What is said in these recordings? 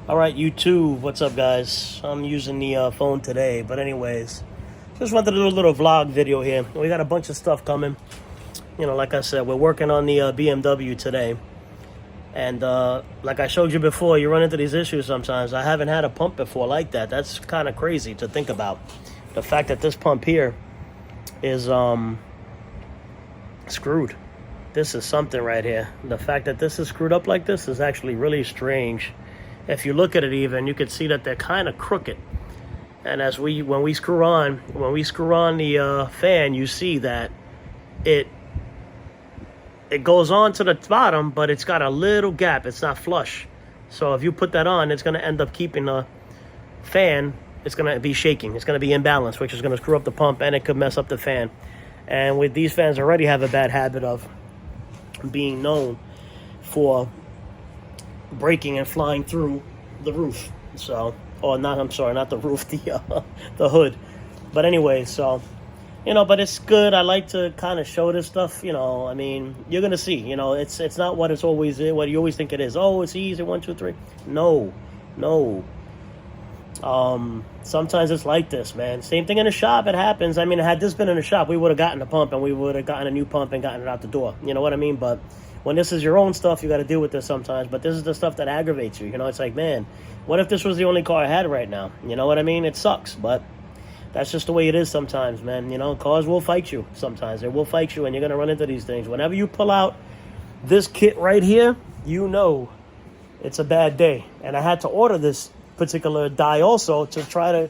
All right, YouTube, what's up, guys? I'm using the phone today, but anyways, just wanted to do a little vlog video here. We got a bunch of stuff coming. Like I said, we're working on the BMW today. And like I showed you before, you run into these issues sometimes. I haven't had a pump before like that. That's kind of crazy to think about. The fact that this pump here is screwed. This is something right here. The fact that this is screwed up like this is actually really strange. If you look at it even, you can see that they're kind of crooked. And when we screw on the fan, you see that it goes on to the bottom, but it's got a little gap. It's not flush. So if you put that on, it's going to end up keeping the fan, it's going to be shaking. It's going to be imbalanced, which is going to screw up the pump, and it could mess up the fan. And with these fans already have a bad habit of being known for breaking and flying through the roof. So, not the roof, the hood. But anyway, so, but it's good. I like to kind of show this stuff, I mean, you're going to see, it's not what it's always, what you always think it is. Oh, it's easy, 1, 2, 3. No. Sometimes it's like this, man. Same thing in the shop, it happens. I mean, had this been in the shop, we would have gotten a pump and we would have gotten a new pump and gotten it out the door. You know what I mean? But when this is your own stuff, you got to deal with this sometimes. But this is the stuff that aggravates you. It's like, man, what if this was the only car I had right now? You know what I mean? It sucks, but that's just the way it is sometimes, man. Cars will fight you sometimes. They will fight you, and you're going to run into these things. Whenever you pull out this kit right here, it's a bad day. And I had to order this particular die also to try to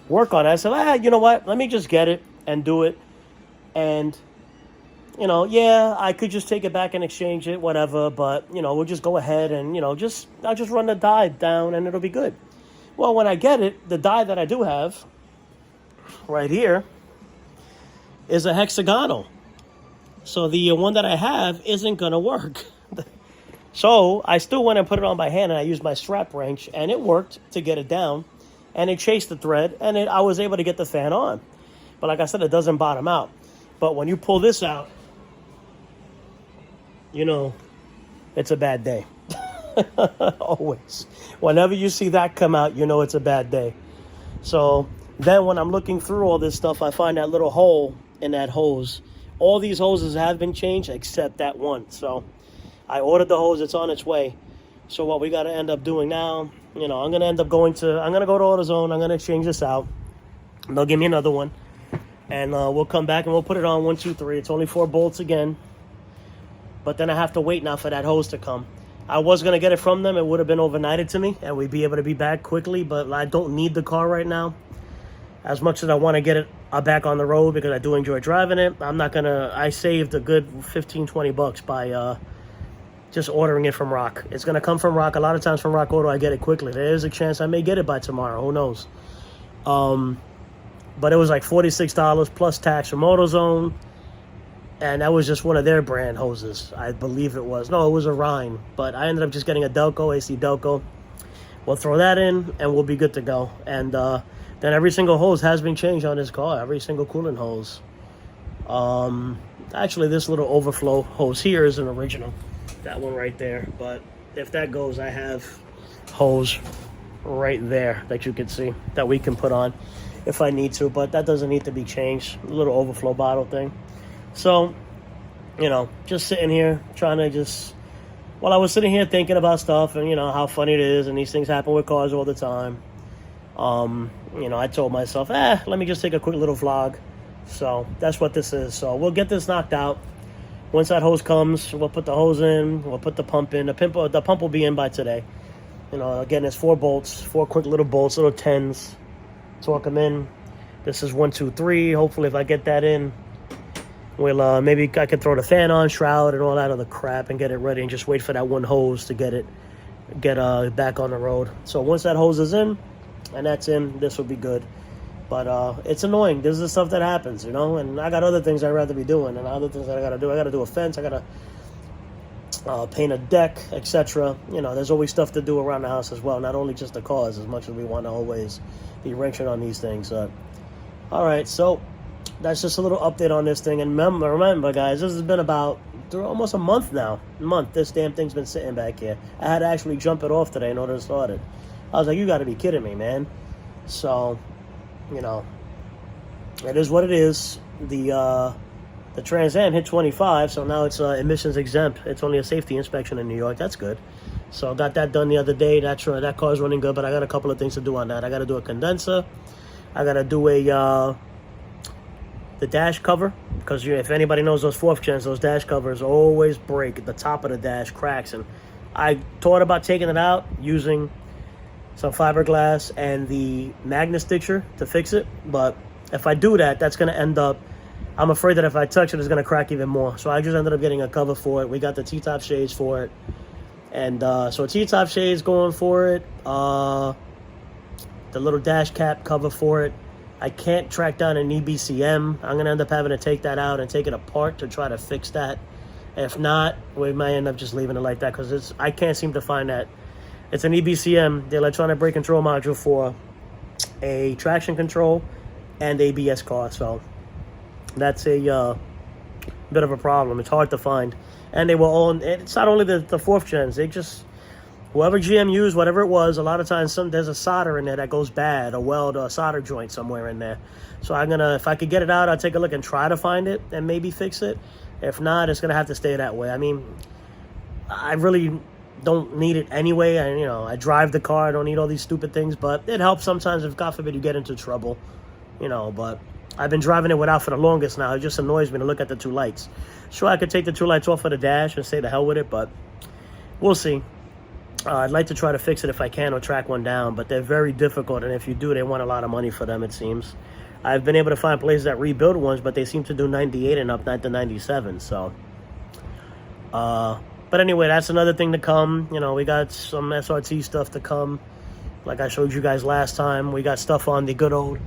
work on it. I said, you know what? Let me just get it and do it. And I could just take it back and exchange it, whatever, but, we'll just go ahead and, I'll just run the die down and it'll be good. Well, when I get it, the die that I do have right here is a hexagonal. So the one that I have isn't going to work. So I still went and put it on by hand, and I used my strap wrench, and it worked to get it down, and it chased the thread, and I was able to get the fan on. But like I said, it doesn't bottom out. But when you pull this out, it's a bad day. Always. Whenever you see that come out, it's a bad day. So then when I'm looking through all this stuff, I find that little hole in that hose. All these hoses have been changed except that one. So I ordered the hose. It's on its way. So what we got to end up doing now, I'm going to end up I'm going to go to AutoZone. I'm going to change this out. They'll give me another one. And we'll come back and we'll put it on 1, 2, 3. It's only 4 bolts again. But then I have to wait now for that hose to come. I was going to get it from them. It would have been overnighted to me, and we'd be able to be back quickly. But I don't need the car right now. As much as I want to get it back on the road because I do enjoy driving it, I'm not going to... I saved a good 15, 20 bucks by just ordering it from Rock. It's going to come from Rock. A lot of times from Rock Auto, I get it quickly. There is a chance I may get it by tomorrow. Who knows? But it was like $46 plus tax from AutoZone. And that was just one of their brand hoses. I believe it was. No, it was a Rhine. But I ended up just getting a Delco, AC Delco. We'll throw that in, and we'll be good to go. And then every single hose has been changed on this car. Every single coolant hose. Actually, this little overflow hose here is an original. That one right there. But if that goes, I have hose right there that you can see that we can put on if I need to. But that doesn't need to be changed. A little overflow bottle thing. So, just sitting here trying to I was sitting here thinking about stuff and, how funny it is, and these things happen with cars all the time. I told myself, let me just take a quick little vlog. So that's what this is. So we'll get this knocked out. Once that hose comes, we'll put the hose in, we'll put the pump in. The pump will be in by today. Again, it's 4 bolts, 4 quick little bolts, little 10s. Torque them in. This is 1, 2, 3. Hopefully if I get that in, we'll maybe I can throw the fan on, shroud, and all that other crap and get it ready and just wait for that one hose to get back on the road. So once that hose is in and that's in, this will be good. But it's annoying. This is the stuff that happens, and I got other things I'd rather be doing and other things that I got to do. I got to do a fence. I got to paint a deck, etc. There's always stuff to do around the house as well, not only just the cars, as much as we want to always be wrenching on these things. All right, so that's just a little update on this thing. And remember, guys, this has been about almost a month now. This damn thing's been sitting back here. I had to actually jump it off today in order to start it. I was like, you got to be kidding me, man. So, you know, it is what it is. The Trans Am hit 25, so now it's emissions exempt. It's only a safety inspection in New York. That's good. So got that done the other day. That car's running good, but I got a couple of things to do on that. I got to do a condenser. I got to do the dash cover, because if anybody knows those 4th gens, those dash covers always break. At the top of the dash cracks, and I thought about taking it out using some fiberglass and the magnet stitcher to fix it, but if I do that, that's going to end up, I'm afraid that if I touch it, it's going to crack even more. So I just ended up getting a cover for it. We got the T-top shades for it, and so T-top shades going for it, the little dash cap cover for it. I can't track down an EBCM. I'm going to end up having to take that out and take it apart to try to fix that. If not, we might end up just leaving it like that, because I can't seem to find that. It's an EBCM, the electronic brake control module, for a traction control and ABS car. So that's a bit of a problem. It's hard to find. And they were all, it's not only the 4th gens. They just, whoever GM used, whatever it was, a lot of times there's a solder in there that goes bad, a weld or a solder joint somewhere in there. So I'm going to, if I could get it out, I'll take a look and try to find it and maybe fix it. If not, it's going to have to stay that way. I mean, I really don't need it anyway. I drive the car. I don't need all these stupid things, but it helps sometimes if, God forbid, you get into trouble, but I've been driving it without for the longest now. It just annoys me to look at the 2 lights. Sure, I could take the 2 lights off of the dash and say the hell with it, but we'll see. I'd like to try to fix it if I can, or track one down, but they're very difficult, and if you do, they want a lot of money for them, it seems. I've been able to find places that rebuild ones, but they seem to do 98 and up, not the 97, so. But anyway, that's another thing to come. We got some SRT stuff to come, like I showed you guys last time. We got stuff on the good old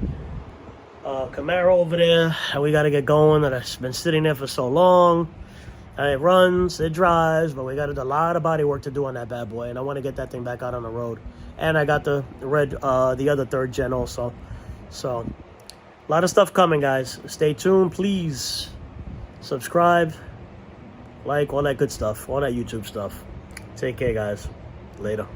Camaro over there, and we got to get going. That has been sitting there for so long. It runs, it drives, but we got a lot of body work to do on that bad boy, and I want to get that thing back out on the road. And I got the red, the other 3rd gen also. So, a lot of stuff coming, guys. Stay tuned, please. Subscribe, like, all that good stuff, all that YouTube stuff. Take care, guys. Later.